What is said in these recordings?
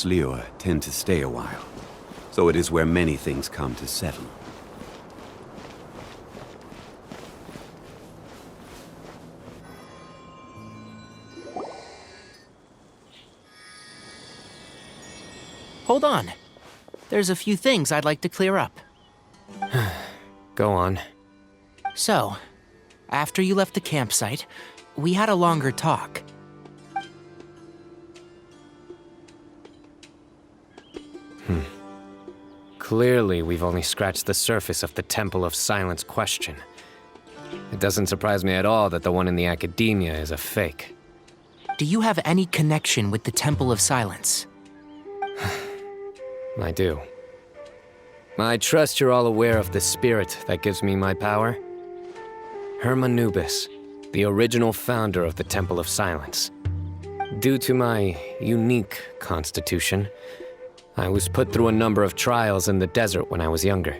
Lure tend to stay a while, so it is where many things come to settle. Hold on. There's a few things I'd like to clear up. Go on. So, after you left the campsite, we had a longer talk. Clearly, we've only scratched the surface of the Temple of Silence question. It doesn't surprise me at all that the one in the academia is a fake. Do you have any connection with the Temple of Silence? I do. I trust you're all aware of the spirit that gives me my power. Hermanubis, the original founder of the Temple of Silence. Due to my unique constitution, I was put through a number of trials in the desert when I was younger.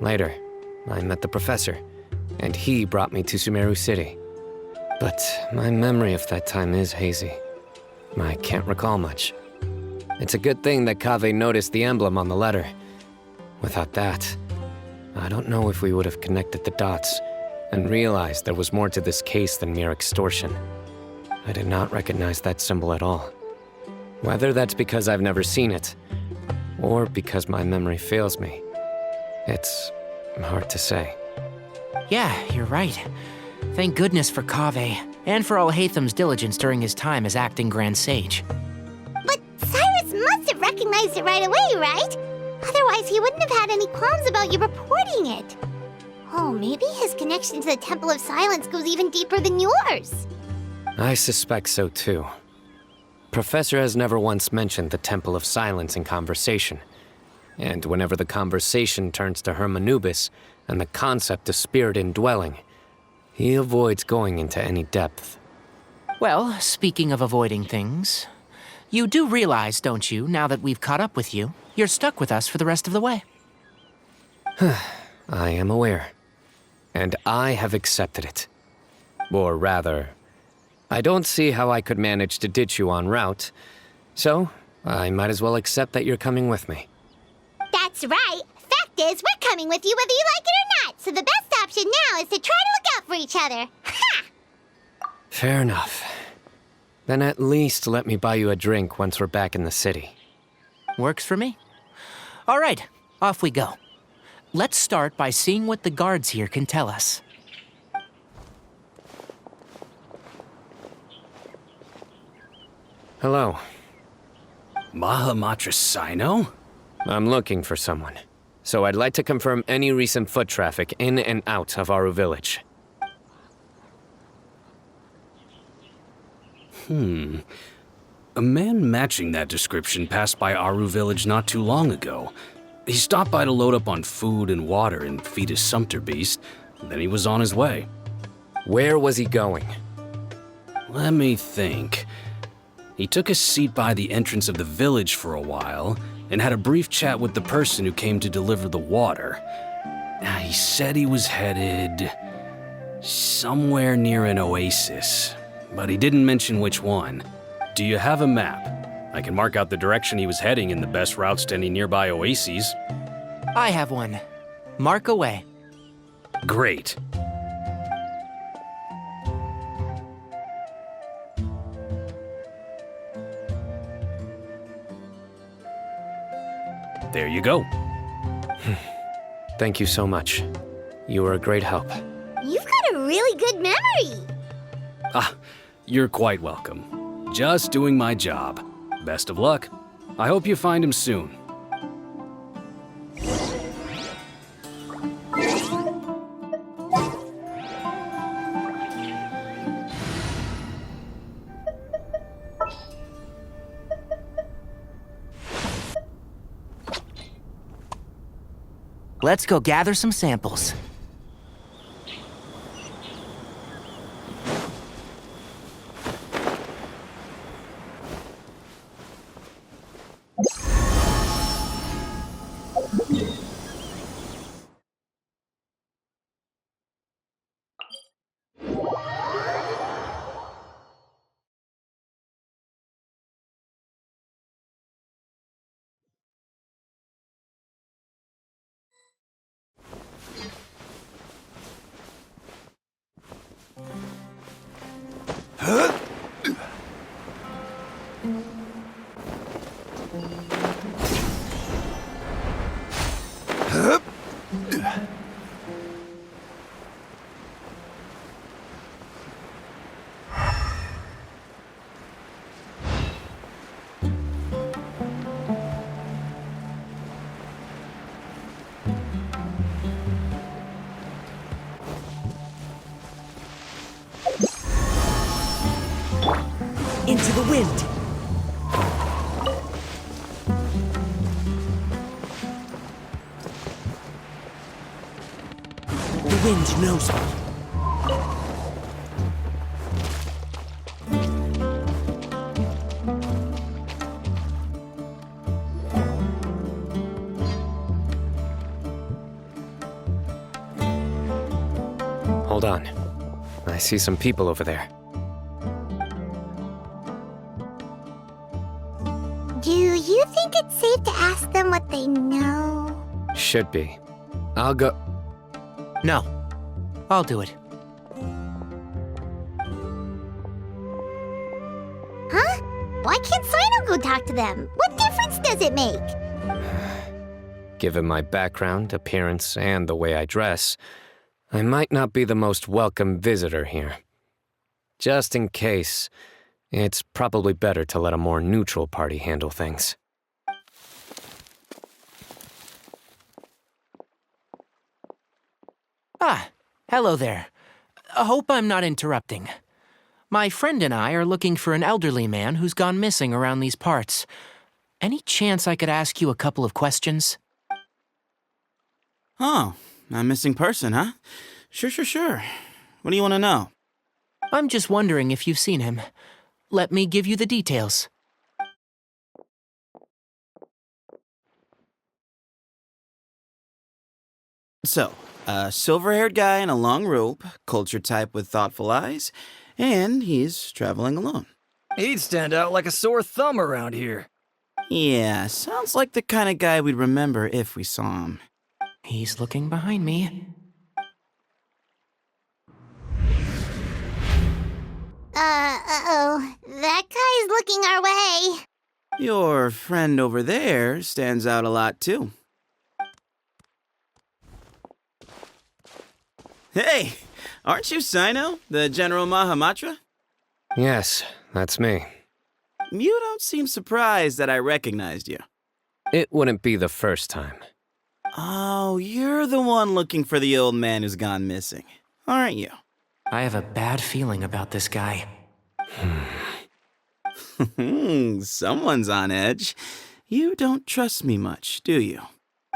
Later, I met the professor, and he brought me to Sumeru City. But my memory of that time is hazy. I can't recall much. It's a good thing that Kaveh noticed the emblem on the letter. Without that, I don't know if we would have connected the dots and realized there was more to this case than mere extortion. I did not recognize that symbol at all. Whether that's because I've never seen it, or because my memory fails me, it's hard to say. Yeah, you're right. Thank goodness for Kaveh, and for Alhaitham's diligence during his time as acting Grand Sage. But Cyrus must have recognized it right away, right? Otherwise, he wouldn't have had any qualms about you reporting it. Oh, maybe his connection to the Temple of Silence goes even deeper than yours. I suspect so too. Professor has never once mentioned the Temple of Silence in conversation. And whenever the conversation turns to Hermanubis and the concept of spirit indwelling, he avoids going into any depth. Well, speaking of avoiding things, you do realize, don't you, now that we've caught up with you, you're stuck with us for the rest of the way? I am aware. And I have accepted it. Or rather, I don't see how I could manage to ditch you en route, so I might as well accept that you're coming with me. That's right. Fact is, we're coming with you whether you like it or not, so the best option now is to try to look out for each other. Ha! Fair enough. Then at least let me buy you a drink once we're back in the city. Works for me. All right, off we go. Let's start by seeing what the guards here can tell us. Hello. Mahamatra Cyno? I'm looking for someone, so I'd like to confirm any recent foot traffic in and out of Aru Village. A man matching that description passed by Aru Village not too long ago. He stopped by to load up on food and water and feed his sumpter beast, then he was on his way. Where was he going? Let me think. He took a seat by the entrance of the village for a while and had a brief chat with the person who came to deliver the water. He said he was headed somewhere near an oasis, but he didn't mention which one. Do you have a map? I can mark out the direction he was heading and the best routes to any nearby oases. I have one. Mark away. Great. There you go. Thank you so much. You were a great help. You've got a really good memory. You're quite welcome. Just doing my job. Best of luck. I hope you find him soon. Let's go gather some samples. into the wind. The wind knows me. Hold on. I see some people over there. Do you think it's safe to ask them what they know? Should be. I'll go. No. I'll do it. Huh? Why can't Cyno go talk to them? What difference does it make? Given my background, appearance, and the way I dress, I might not be the most welcome visitor here. Just in case, it's probably better to let a more neutral party handle things. Ah, hello there. I hope I'm not interrupting. My friend and I are looking for an elderly man who's gone missing around these parts. Any chance I could ask you a couple of questions? Oh, a missing person, huh? Sure. What do you want to know? I'm just wondering if you've seen him. Let me give you the details. So, a silver-haired guy in a long robe, culture type with thoughtful eyes, and he's traveling alone. He'd stand out like a sore thumb around here. Yeah, sounds like the kind of guy we'd remember if we saw him. He's looking behind me. Uh-oh. That guy's looking our way. Your friend over there stands out a lot, too. Hey, aren't you Cyno, the General Mahamatra? Yes, that's me. You don't seem surprised that I recognized you. It wouldn't be the first time. Oh, you're the one looking for the old man who's gone missing, aren't you? I have a bad feeling about this guy. Someone's on edge. You don't trust me much, do you?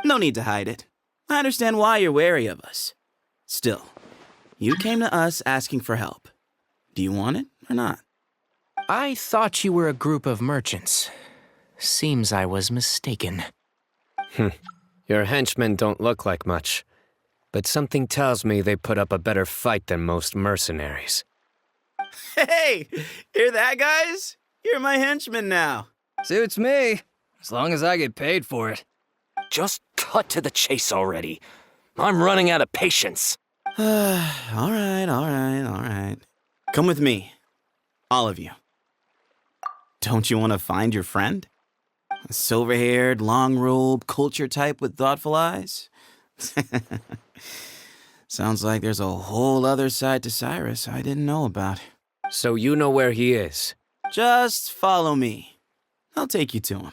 No need to hide it. I understand why you're wary of us. Still, you came to us asking for help. Do you want it or not? I thought you were a group of merchants. Seems I was mistaken. Your henchmen don't look like much, but something tells me they put up a better fight than most mercenaries. Hey, hear that, guys? You're my henchman now. Suits me, as long as I get paid for it. Just cut to the chase already. I'm running out of patience. All right. Come with me. All of you. Don't you want to find your friend? A silver-haired, long robe, culture type with thoughtful eyes? Sounds like there's a whole other side to Cyrus I didn't know about. So you know where he is? Just follow me. I'll take you to him.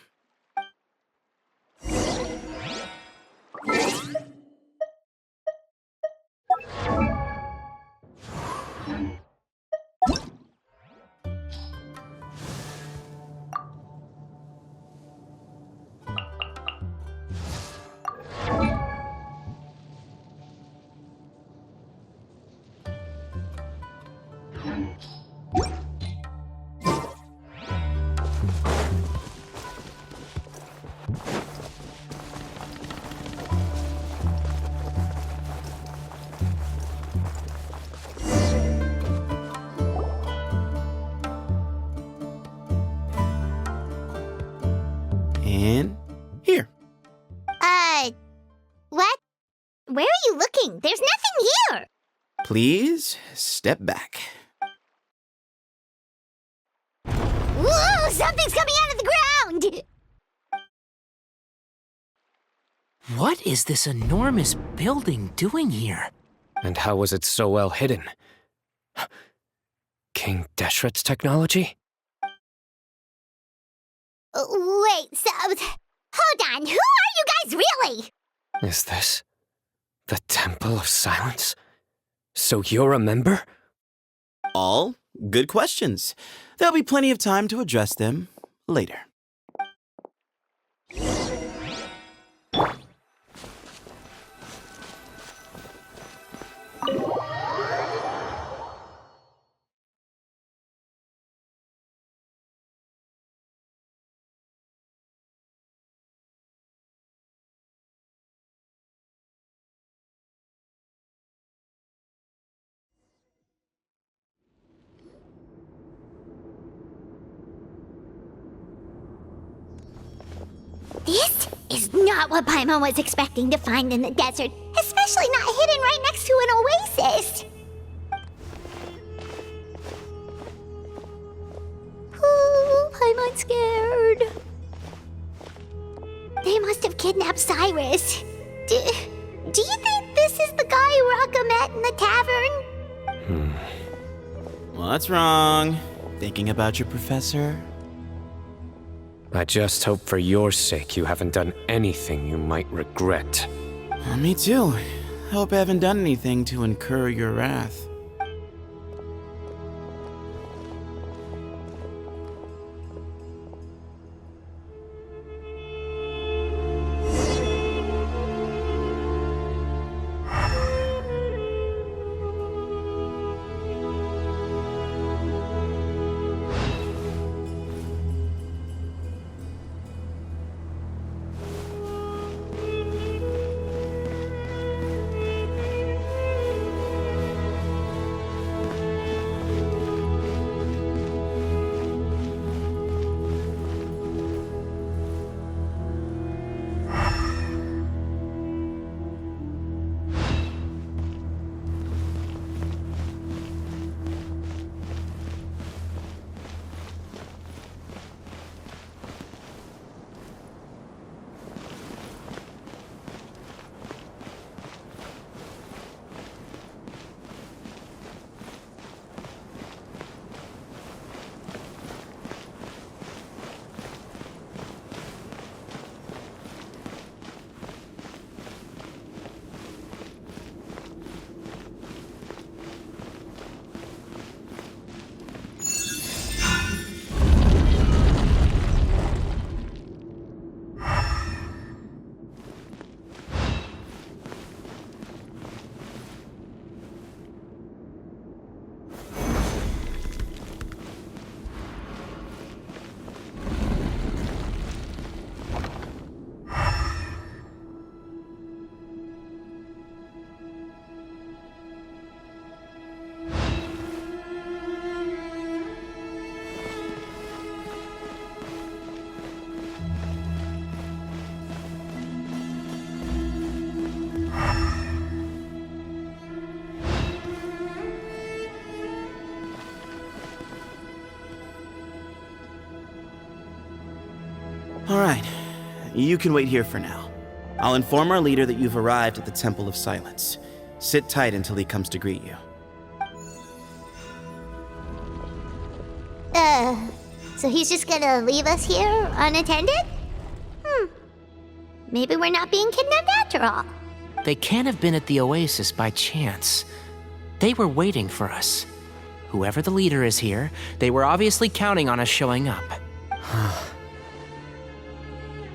And here. What? Where are you looking? There's nothing here. Please step back. Whoa, something's coming out of the ground! What is this enormous building doing here? And how was it so well hidden? King Deshret's technology? Wait, so... Hold on, who are you guys really? Is this the Temple of Silence? So you're a member? All good questions. There'll be plenty of time to address them later. This is not what Paimon was expecting to find in the desert, especially not hidden right next to an oasis. Ooh, Paimon's scared. They must have kidnapped Cyrus. Do you think this is the guy Raka met in the tavern? What's wrong? Thinking about your professor? I just hope for your sake you haven't done anything you might regret. Me too. I hope I haven't done anything to incur your wrath. All right, you can wait here for now. I'll inform our leader that you've arrived at the Temple of Silence. Sit tight until he comes to greet you. So he's just gonna leave us here unattended? Maybe we're not being kidnapped after all. They can't have been at the oasis by chance. They were waiting for us. Whoever the leader is here, they were obviously counting on us showing up.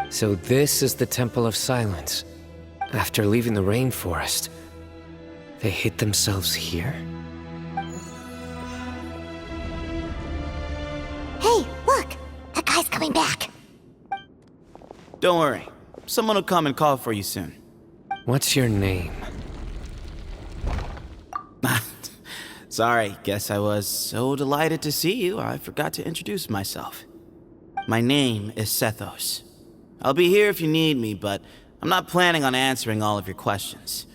So this is the Temple of Silence. After leaving the rainforest, they hid themselves here? Hey, look! That guy's coming back. Don't worry. Someone will come and call for you soon. What's your name? Sorry, guess I was so delighted to see you, I forgot to introduce myself. My name is Sethos. I'll be here if you need me, but I'm not planning on answering all of your questions.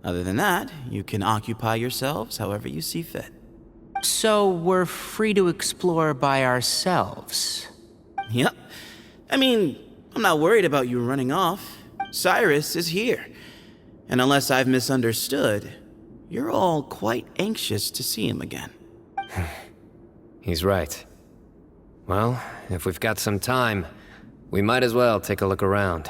Other than that, you can occupy yourselves however you see fit. So we're free to explore by ourselves. Yep. I mean, I'm not worried about you running off. Cyrus is here. And unless I've misunderstood, you're all quite anxious to see him again. He's right. Well, if we've got some time, we might as well take a look around.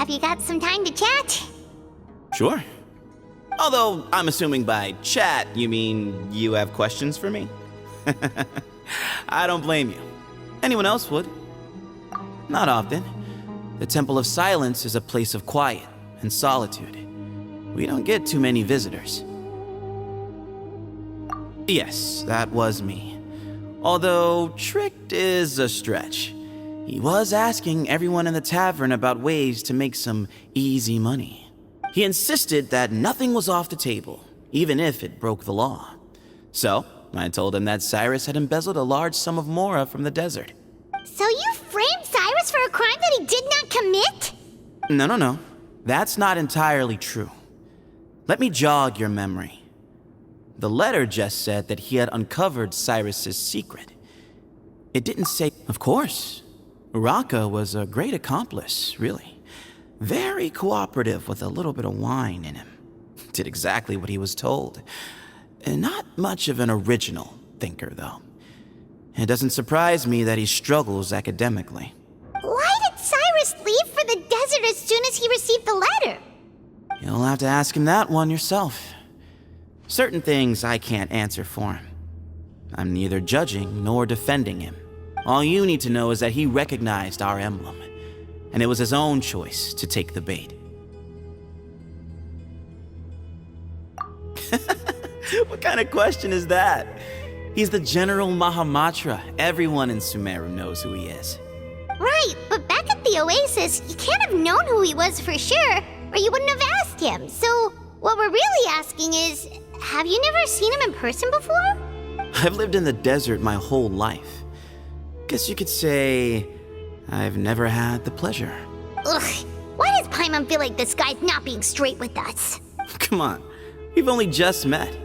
Have you got some time to chat? Sure. Although, I'm assuming by chat, you mean you have questions for me? I don't blame you. Anyone else would. Not often. The Temple of Silence is a place of quiet and solitude. We don't get too many visitors. Yes, that was me. Although, tricked is a stretch. He was asking everyone in the tavern about ways to make some easy money. He insisted that nothing was off the table, even if it broke the law. So, I told him that Cyrus had embezzled a large sum of mora from the desert. So you framed Cyrus for a crime that he did not commit? No. That's not entirely true. Let me jog your memory. The letter just said that he had uncovered Cyrus's secret. It didn't say, of course. Uraka was a great accomplice, really. Very cooperative with a little bit of wine in him. Did exactly what he was told. And not much of an original thinker, though. It doesn't surprise me that he struggles academically. Why did Cyrus leave for the desert as soon as he received the letter? You'll have to ask him that one yourself. Certain things I can't answer for him. I'm neither judging nor defending him. All you need to know is that he recognized our emblem, and it was his own choice to take the bait. What kind of question is that? He's the General Mahamatra. Everyone in Sumeru knows who he is. Right, but back at the Oasis, you can't have known who he was for sure, or you wouldn't have asked him. So, what we're really asking is, have you never seen him in person before? I've lived in the desert my whole life. Guess you could say I've never had the pleasure. Ugh, why does Paimon feel like this guy's not being straight with us? Come on, we've only just met.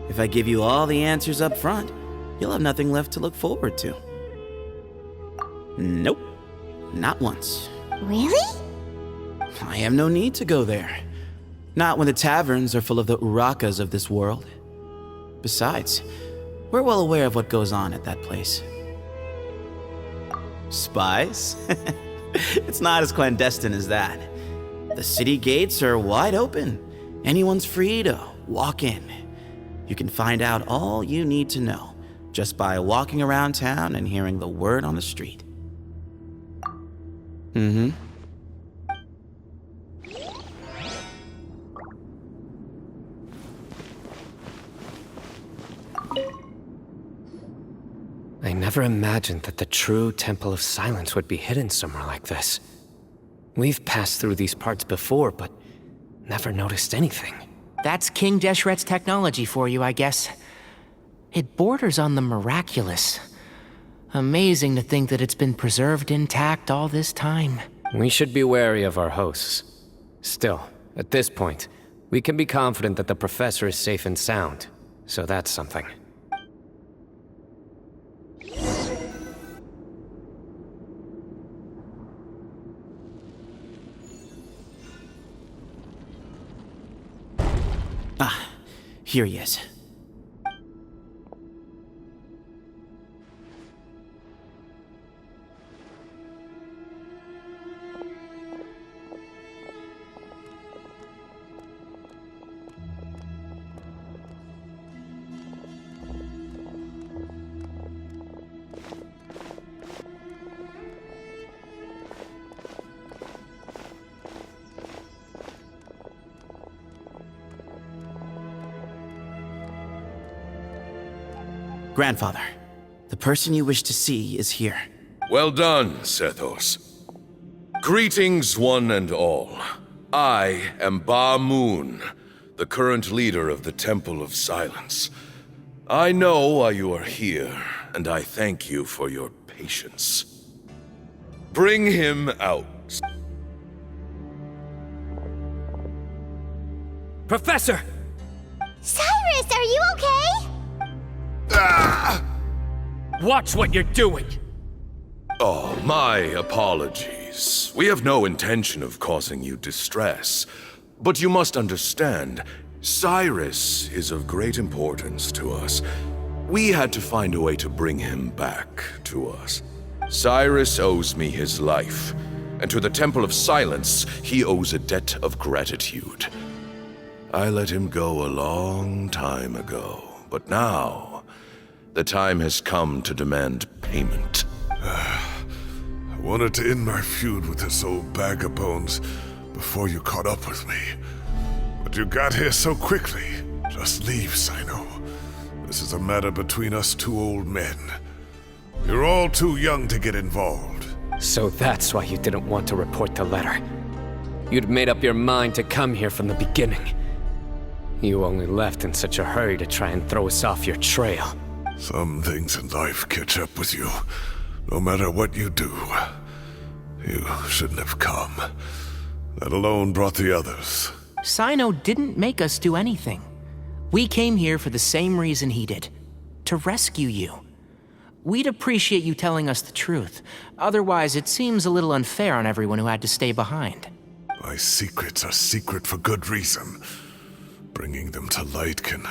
If I give you all the answers up front, you'll have nothing left to look forward to. Nope, not once. Really? I have no need to go there. Not when the taverns are full of the Urakas of this world. Besides, we're well aware of what goes on at that place. Spies? It's not as clandestine as that. The city gates are wide open. Anyone's free to walk in. You can find out all you need to know just by walking around town and hearing the word on the street. Mm-hmm. I never imagined that the true Temple of Silence would be hidden somewhere like this. We've passed through these parts before, but never noticed anything. That's King Deshret's technology for you, I guess. It borders on the miraculous. Amazing to think that it's been preserved intact all this time. We should be wary of our hosts. Still, at this point, we can be confident that the professor is safe and sound, so that's something. Ah, here he is. Grandfather, the person you wish to see is here. Well done, Sethos. Greetings, one and all. I am Ba Moon, the current leader of the Temple of Silence. I know why you are here, and I thank you for your patience. Bring him out. Professor! Cyrus, are you okay? Watch what you're doing! Oh, my apologies. We have no intention of causing you distress. But you must understand, Cyrus is of great importance to us. We had to find a way to bring him back to us. Cyrus owes me his life, and to the Temple of Silence he owes a debt of gratitude. I let him go a long time ago, but now the time has come to demand payment. I wanted to end my feud with this old bag of bones before you caught up with me. But you got here so quickly. Just leave, Cyno. This is a matter between us two old men. You're all too young to get involved. So that's why you didn't want to report the letter. You'd made up your mind to come here from the beginning. You only left in such a hurry to try and throw us off your trail. Some things in life catch up with you. No matter what you do, you shouldn't have come. That alone brought the others. Cyno didn't make us do anything. We came here for the same reason he did. To rescue you. We'd appreciate you telling us the truth. Otherwise, it seems a little unfair on everyone who had to stay behind. My secrets are secret for good reason. Bringing them to light can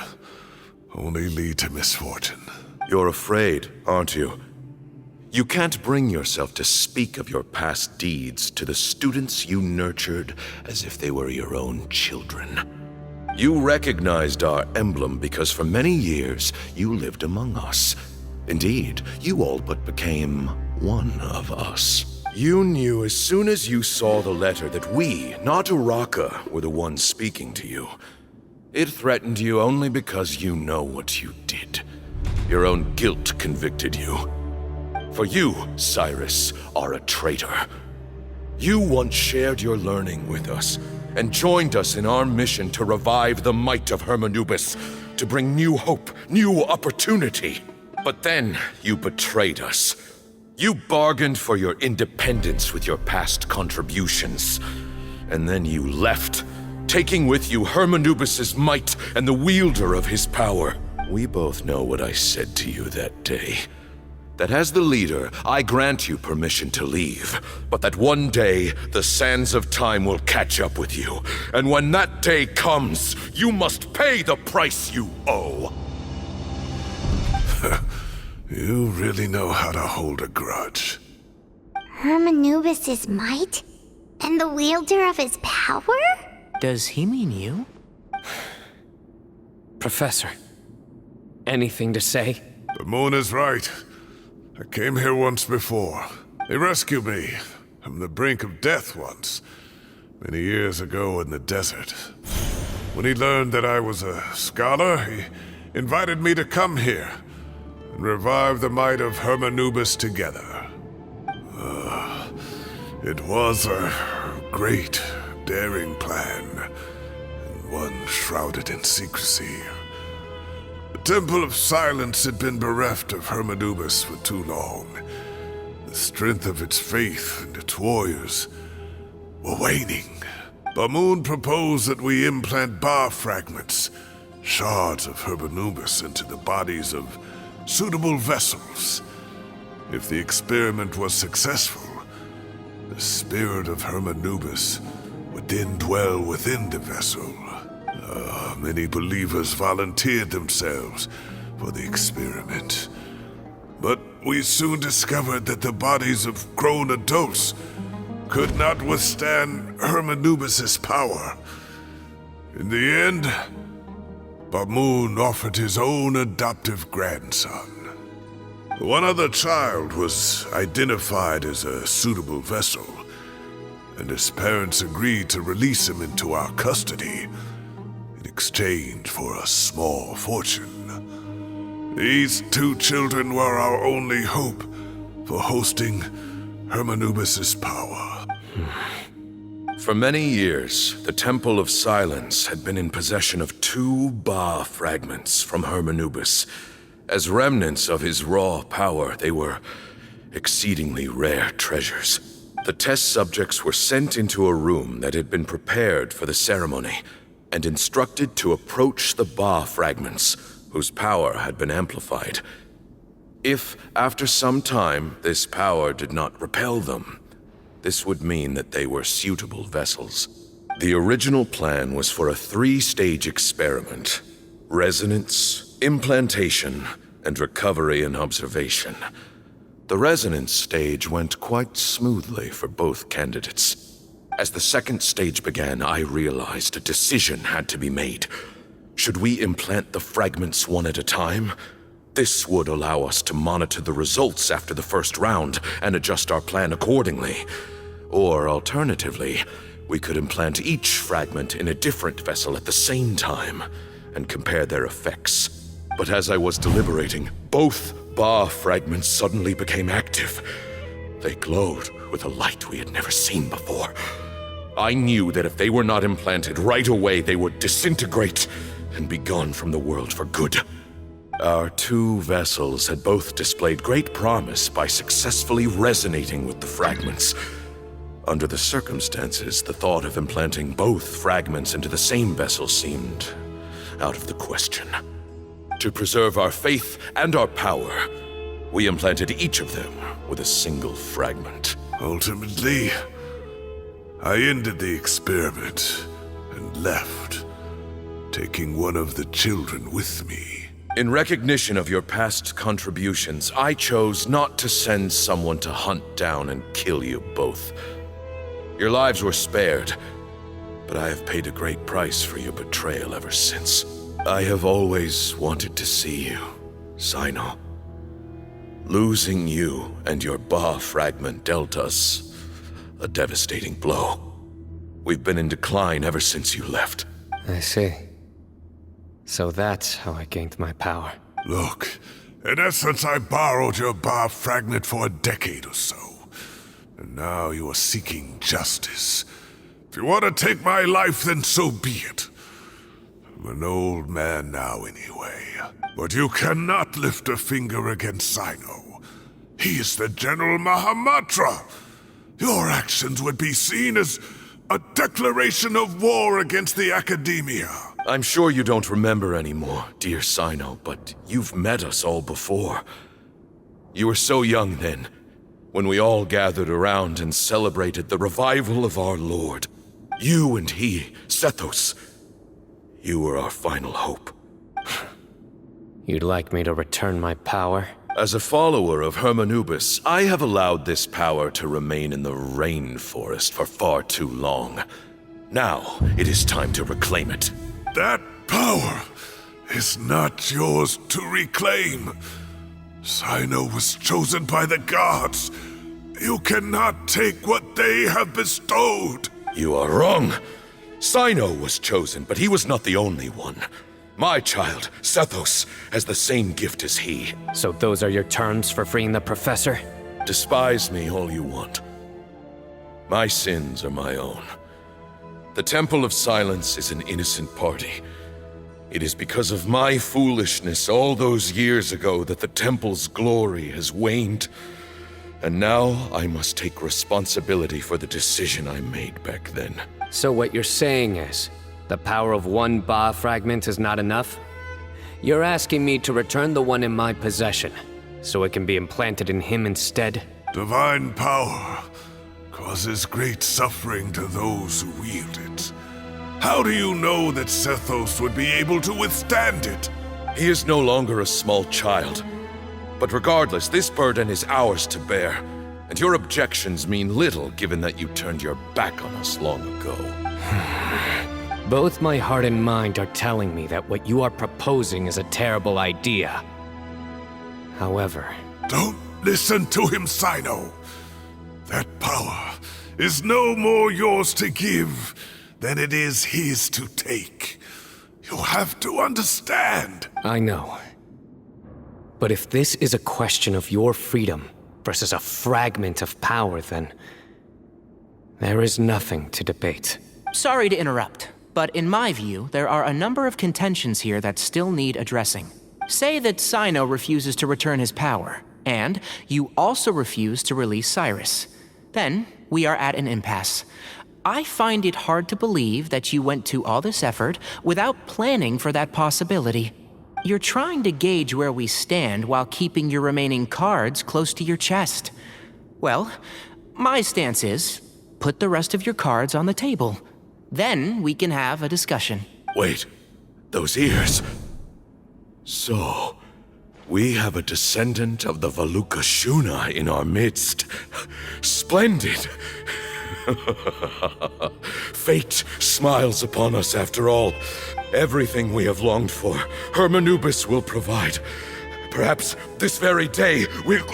only lead to misfortune. You're afraid, aren't you? You can't bring yourself to speak of your past deeds to the students you nurtured as if they were your own children. You recognized our emblem because for many years you lived among us. Indeed, you all but became one of us. You knew as soon as you saw the letter that we, not Uraka, were the ones speaking to you. It threatened you only because you know what you did. Your own guilt convicted you. For you, Cyrus, are a traitor. You once shared your learning with us, and joined us in our mission to revive the might of Hermanubis, to bring new hope, new opportunity. But then you betrayed us. You bargained for your independence with your past contributions. And then you left, taking with you Hermanubis' might and the wielder of his power. We both know what I said to you that day. That as the leader, I grant you permission to leave, but that one day, the sands of time will catch up with you. And when that day comes, you must pay the price you owe. You really know how to hold a grudge. Hermanubis' might? And the wielder of his power? Does he mean you? Professor, anything to say? The moon is right. I came here once before. They rescued me from the brink of death once, many years ago in the desert. When he learned that I was a scholar, he invited me to come here and revive the might of Hermanubis together. It was a great, daring plan, and one shrouded in secrecy. The Temple of Silence had been bereft of Hermanubis for too long. The strength of its faith and its warriors were waning. Bamoon proposed that we implant bar fragments, shards of Hermanubis, into the bodies of suitable vessels. If the experiment was successful, the spirit of Hermanubis would then dwell within the vessel. Many believers volunteered themselves for the experiment. But we soon discovered that the bodies of grown adults could not withstand Hermanubis' power. In the end, Bamoon offered his own adoptive grandson. One other child was identified as a suitable vessel, and his parents agreed to release him into our custody in exchange for a small fortune. These two children were our only hope for hosting Hermanubis' power. For many years, the Temple of Silence had been in possession of 2 Ba fragments from Hermanubis. As remnants of his raw power, they were exceedingly rare treasures. The test subjects were sent into a room that had been prepared for the ceremony and instructed to approach the Ba fragments, whose power had been amplified. If, after some time, this power did not repel them, this would mean that they were suitable vessels. The original plan was for a 3-stage experiment: resonance, implantation, and recovery and observation. The resonance stage went quite smoothly for both candidates. As the second stage began, I realized a decision had to be made. Should we implant the fragments one at a time? This would allow us to monitor the results after the first round and adjust our plan accordingly. Or alternatively, we could implant each fragment in a different vessel at the same time and compare their effects. But as I was deliberating, both Ba fragments suddenly became active. They glowed with a light we had never seen before. I knew that if they were not implanted right away, they would disintegrate and be gone from the world for good. Our two vessels had both displayed great promise by successfully resonating with the fragments. Under the circumstances, the thought of implanting both fragments into the same vessel seemed out of the question. To preserve our faith and our power, we implanted each of them with a single fragment. Ultimately, I ended the experiment and left, taking one of the children with me. In recognition of your past contributions, I chose not to send someone to hunt down and kill you both. Your lives were spared, but I have paid a great price for your betrayal ever since. I have always wanted to see you, Cyno. Losing you and your Ba fragment dealt us a devastating blow. We've been in decline ever since you left. I see. So that's how I gained my power. Look, in essence, I borrowed your Ba fragment for a decade or so. And now you are seeking justice. If you want to take my life, then so be it. I'm an old man now anyway. But you cannot lift a finger against Cyno. He is the General Mahamatra. Your actions would be seen as a declaration of war against the Academia. I'm sure you don't remember anymore, dear Cyno, but you've met us all before. You were so young then, when we all gathered around and celebrated the revival of our Lord. You and he, Sethos, you were our final hope. You'd like me to return my power? As a follower of Hermanubis, I have allowed this power to remain in the rainforest for far too long. Now, it is time to reclaim it. That power is not yours to reclaim. Cyno was chosen by the gods. You cannot take what they have bestowed. You are wrong. Cyno was chosen, but he was not the only one. My child, Sethos, has the same gift as he. So those are your terms for freeing the professor? Despise me all you want. My sins are my own. The Temple of Silence is an innocent party. It is because of my foolishness all those years ago that the Temple's glory has waned. And now I must take responsibility for the decision I made back then. So what you're saying is, the power of one Ba fragment is not enough? You're asking me to return the one in my possession, so it can be implanted in him instead? Divine power causes great suffering to those who wield it. How do you know that Sethos would be able to withstand it? He is no longer a small child. But regardless, this burden is ours to bear, and your objections mean little given that you turned your back on us long ago. Both my heart and mind are telling me that what you are proposing is a terrible idea. However... Don't listen to him, Cyno. That power is no more yours to give than it is his to take. You have to understand. I know. But if this is a question of your freedom versus a fragment of power, then there is nothing to debate. Sorry to interrupt, but in my view, there are a number of contentions here that still need addressing. Say that Cyno refuses to return his power, and you also refuse to release Cyrus. Then, we are at an impasse. I find it hard to believe that you went to all this effort without planning for that possibility. You're trying to gauge where we stand while keeping your remaining cards close to your chest. Well, my stance is, put the rest of your cards on the table. Then we can have a discussion. Wait, those ears. So, We have a descendant of the Valuka Shuna in our midst. Splendid! Fate smiles upon us after all. Everything we have longed for, Hermanubis will provide. Perhaps this very day we'll...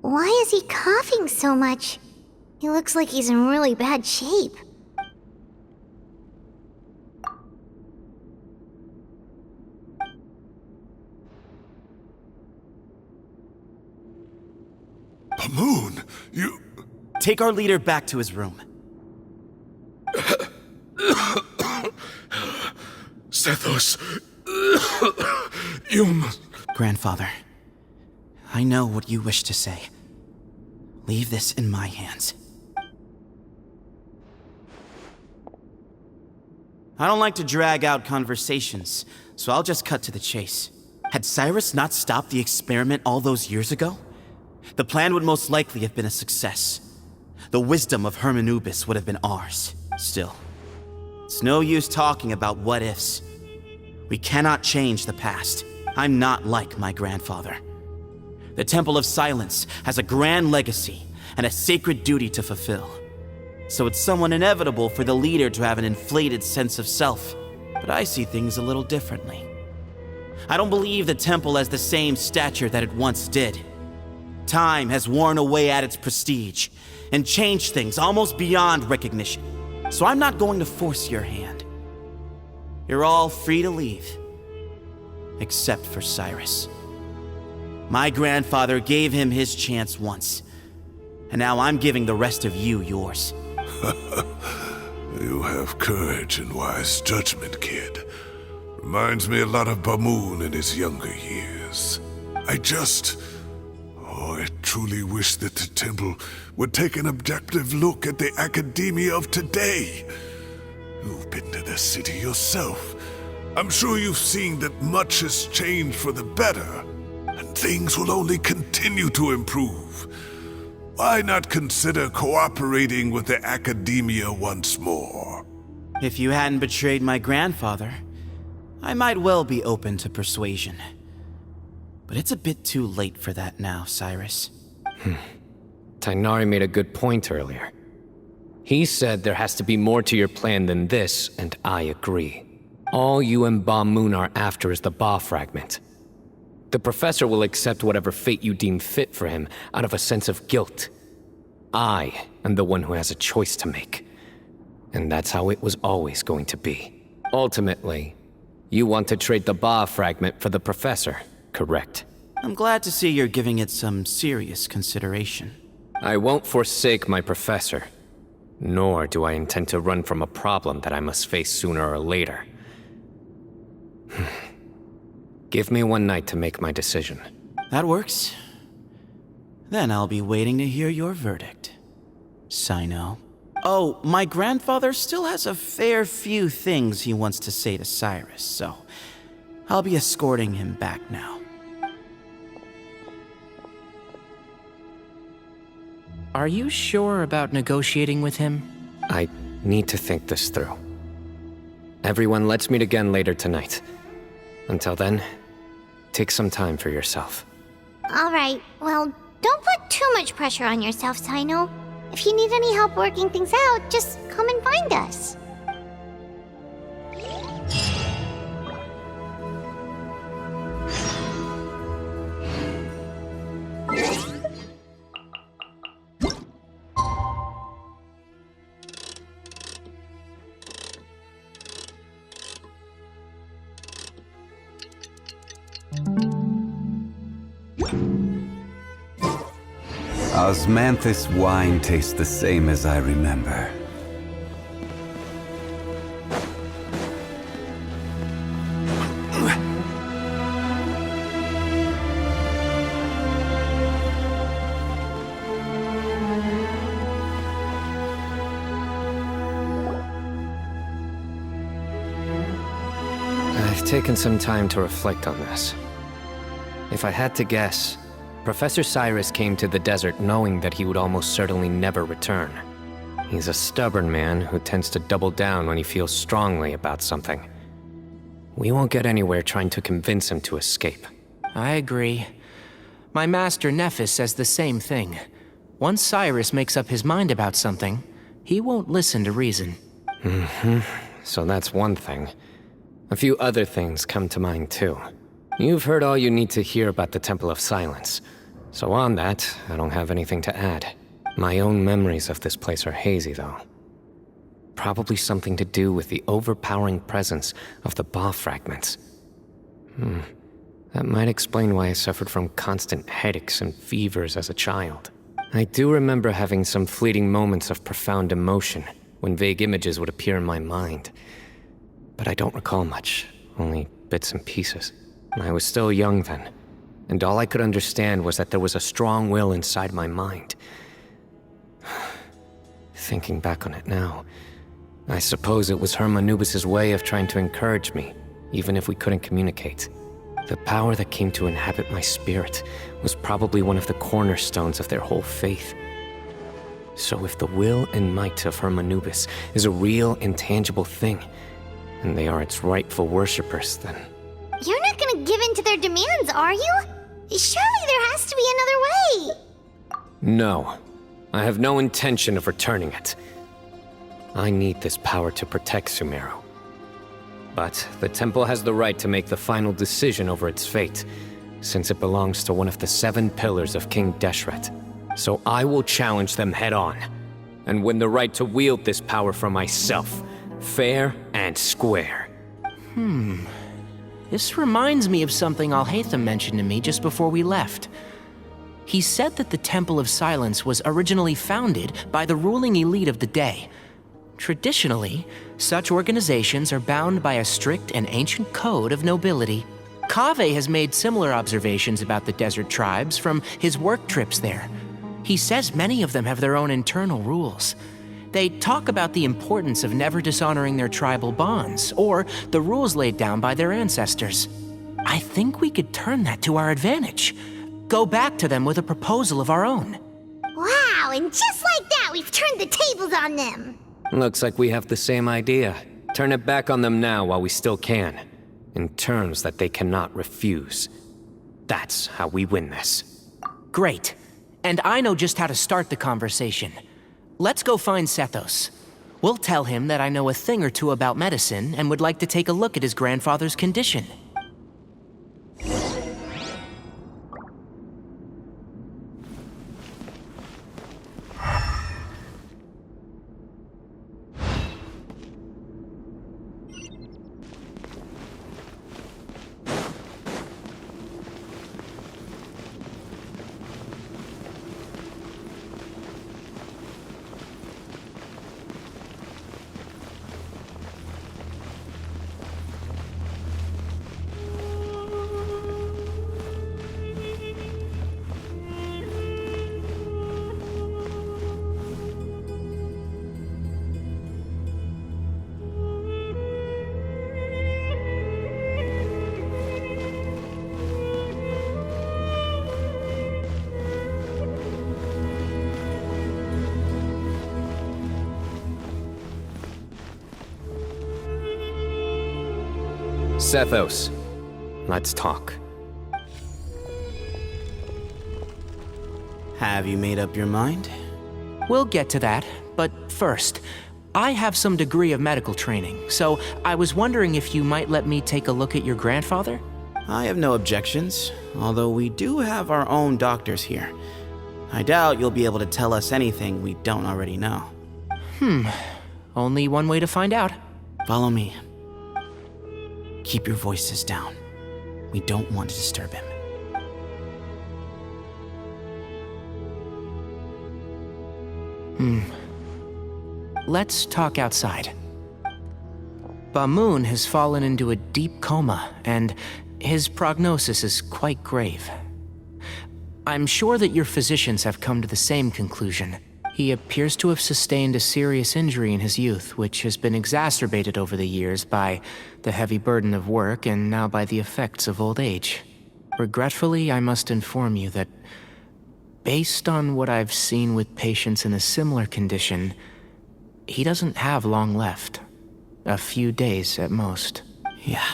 Why is he coughing so much? He looks like he's in really bad shape. Moon, you... Take our leader back to his room. Sethos, you must... Grandfather, I know what you wish to say. Leave this in my hands. I don't like to drag out conversations, so I'll just cut to the chase. Had Cyrus not stopped the experiment all those years ago, the plan would most likely have been a success. The wisdom of Hermanubis would have been ours. Still, it's no use talking about what ifs. We cannot change the past. I'm not like my grandfather. The Temple of Silence has a grand legacy and a sacred duty to fulfill. So it's somewhat inevitable for the leader to have an inflated sense of self. But I see things a little differently. I don't believe the temple has the same stature that it once did. Time has worn away at its prestige and changed things almost beyond recognition. So I'm not going to force your hand. You're all free to leave. Except for Cyrus. My grandfather gave him his chance once. And now I'm giving the rest of you yours. You have courage and wise judgment, kid. Reminds me a lot of Bamoon in his younger years. I truly wish that the temple would take an objective look at the academia of today. You've been to the city yourself. I'm sure you've seen that much has changed for the better, and things will only continue to improve. Why not consider cooperating with the academia once more? If you hadn't betrayed my grandfather, I might well be open to persuasion. But it's a bit too late for that now, Cyrus. Tainari made a good point earlier. He said there has to be more to your plan than this, and I agree. All you and Ba Moon are after is the Ba fragment. The professor will accept whatever fate you deem fit for him out of a sense of guilt. I am the one who has a choice to make. And that's how it was always going to be. Ultimately, you want to trade the Ba fragment for the professor, correct? I'm glad to see you're giving it some serious consideration. I won't forsake my professor. Nor do I intend to run from a problem that I must face sooner or later. Give me one night to make my decision. That works. Then I'll be waiting to hear your verdict, Cyno. Oh, my grandfather still has a fair few things he wants to say to Cyrus, so I'll be escorting him back now. Are you sure about negotiating with him? I need to think this through. Everyone, let's meet again later tonight. Until then, take some time for yourself. Alright, well, don't put too much pressure on yourself, Cyno. If you need any help working things out, just come and find us. Osmanthus wine tastes the same as I remember. I've taken some time to reflect on this. If I had to guess, Professor Cyrus came to the desert knowing that he would almost certainly never return. He's a stubborn man who tends to double down when he feels strongly about something. We won't get anywhere trying to convince him to escape. I agree. My master Nephis says the same thing. Once Cyrus makes up his mind about something, he won't listen to reason. So that's one thing. A few other things come to mind too. You've heard all you need to hear about the Temple of Silence. So on that, I don't have anything to add. My own memories of this place are hazy though. Probably something to do with the overpowering presence of the Ba fragments. That might explain why I suffered from constant headaches and fevers as a child. I do remember having some fleeting moments of profound emotion when vague images would appear in my mind. But I don't recall much, only bits and pieces. I was still young then, and all I could understand was that there was a strong will inside my mind. Thinking back on it now, I suppose it was Hermanubis' way of trying to encourage me, even if we couldn't communicate. The power that came to inhabit my spirit was probably one of the cornerstones of their whole faith. So if the will and might of Hermanubis is a real, intangible thing, and they are its rightful worshippers, then... You're not gonna give in to their demands, are you? Surely there has to be another way! No. I have no intention of returning it. I need this power to protect Sumeru. But the temple has the right to make the final decision over its fate, since it belongs to one of the 7 pillars of King Deshret. So I will challenge them head-on, and win the right to wield this power for myself, fair and square. This reminds me of something Alhaitham mentioned to me just before we left. He said that the Temple of Silence was originally founded by the ruling elite of the day. Traditionally, such organizations are bound by a strict and ancient code of nobility. Kaveh has made similar observations about the desert tribes from his work trips there. He says many of them have their own internal rules. They talk about the importance of never dishonoring their tribal bonds, or the rules laid down by their ancestors. I think we could turn that to our advantage. Go back to them with a proposal of our own. Wow, and just like that, we've turned the tables on them! Looks like we have the same idea. Turn it back on them now while we still can, in terms that they cannot refuse. That's how we win this. Great. And I know just how to start the conversation. Let's go find Sethos. We'll tell him that I know a thing or two about medicine and would like to take a look at his grandfather's condition. Sethos, let's talk. Have you made up your mind? We'll get to that, but first, I have some degree of medical training, so I was wondering if you might let me take a look at your grandfather? I have no objections, although we do have our own doctors here. I doubt you'll be able to tell us anything we don't already know. Only one way to find out. Follow me. Keep your voices down. We don't want to disturb him. Let's talk outside. Bamoon has fallen into a deep coma, and his prognosis is quite grave. I'm sure that your physicians have come to the same conclusion. He appears to have sustained a serious injury in his youth, which has been exacerbated over the years by the heavy burden of work and now by the effects of old age. Regretfully, I must inform you that based on what I've seen with patients in a similar condition, he doesn't have long left. A few days at most. Yeah.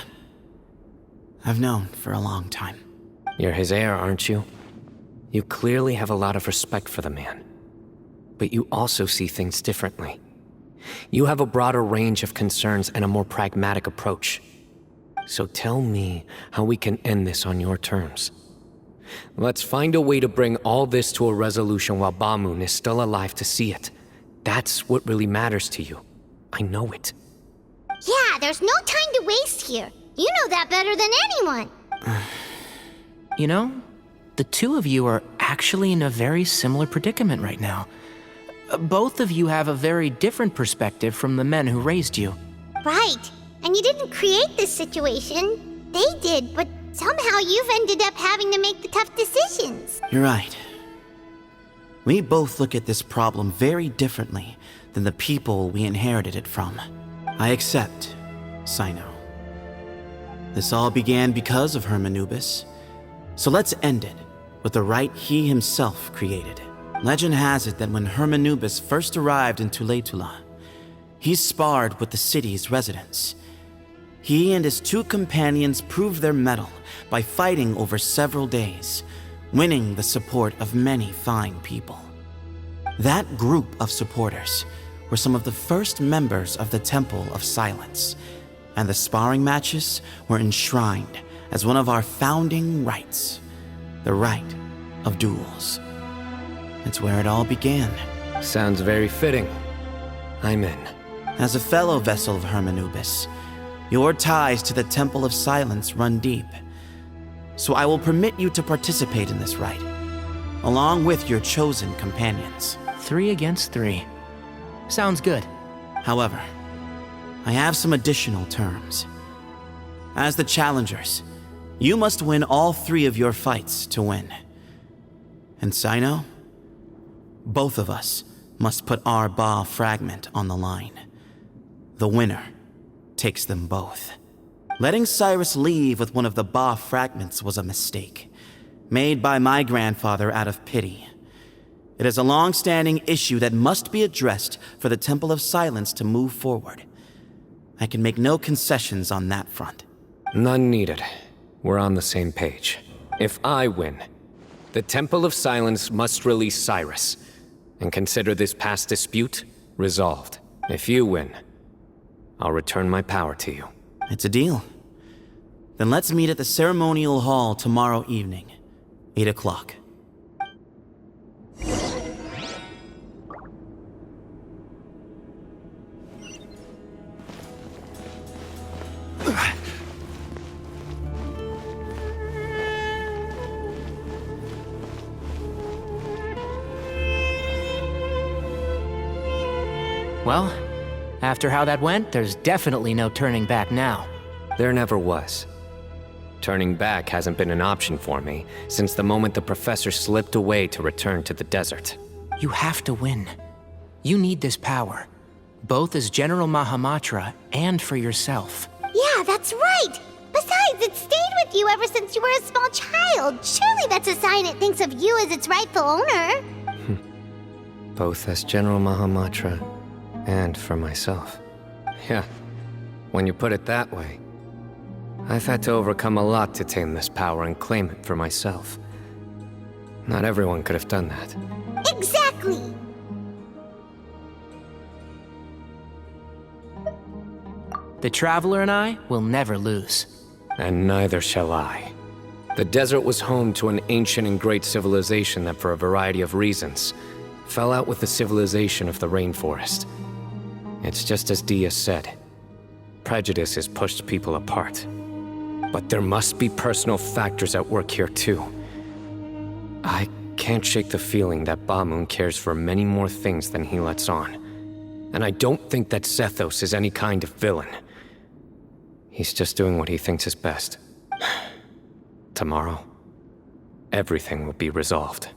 I've known for a long time. You're his heir, aren't you? You clearly have a lot of respect for the man. But you also see things differently. You have a broader range of concerns and a more pragmatic approach. So tell me how we can end this on your terms. Let's find a way to bring all this to a resolution while Ba-Moon is still alive to see it. That's what really matters to you. I know it. Yeah, there's no time to waste here. You know that better than anyone. You know, the two of you are actually in a very similar predicament right now. Both of you have a very different perspective from the men who raised you. Right. And you didn't create this situation. They did, but somehow you've ended up having to make the tough decisions. You're right. We both look at this problem very differently than the people we inherited it from. I accept, Cyno. This all began because of Hermanubis. So let's end it with the rite he himself created. Legend has it that when Hermanubis first arrived in Tuletula, he sparred with the city's residents. He and his two companions proved their mettle by fighting over several days, winning the support of many fine people. That group of supporters were some of the first members of the Temple of Silence, and the sparring matches were enshrined as one of our founding rites, the rite of duels. It's where it all began. Sounds very fitting. I'm in. As a fellow vessel of Hermanubis, your ties to the Temple of Silence run deep. So I will permit you to participate in this rite, along with your chosen companions. 3 against 3. Sounds good. However, I have some additional terms. As the challengers, you must win all 3 of your fights to win. And Cyno, both of us must put our Ba fragment on the line. The winner takes them both. Letting Cyrus leave with one of the Ba fragments was a mistake, made by my grandfather out of pity. It is a long-standing issue that must be addressed for the Temple of Silence to move forward. I can make no concessions on that front. None needed. We're on the same page. If I win, the Temple of Silence must release Cyrus and consider this past dispute resolved. If you win, I'll return my power to you. It's a deal. Then let's meet at the ceremonial hall tomorrow evening, 8 o'clock. Well, after how that went, there's definitely no turning back now. There never was. Turning back hasn't been an option for me since the moment the professor slipped away to return to the desert. You have to win. You need this power, both as General Mahamatra and for yourself. Yeah, that's right. Besides, it stayed with you ever since you were a small child. Surely that's a sign it thinks of you as its rightful owner. Both as General Mahamatra and for myself. Yeah, when you put it that way, I've had to overcome a lot to tame this power and claim it for myself. Not everyone could have done that. Exactly! The Traveler and I will never lose. And neither shall I. The desert was home to an ancient and great civilization that, for a variety of reasons, fell out with the civilization of the rainforest. It's just as Dia said. Prejudice has pushed people apart. But there must be personal factors at work here too. I can't shake the feeling that Ba-Moon cares for many more things than he lets on. And I don't think that Sethos is any kind of villain. He's just doing what he thinks is best. Tomorrow, everything will be resolved.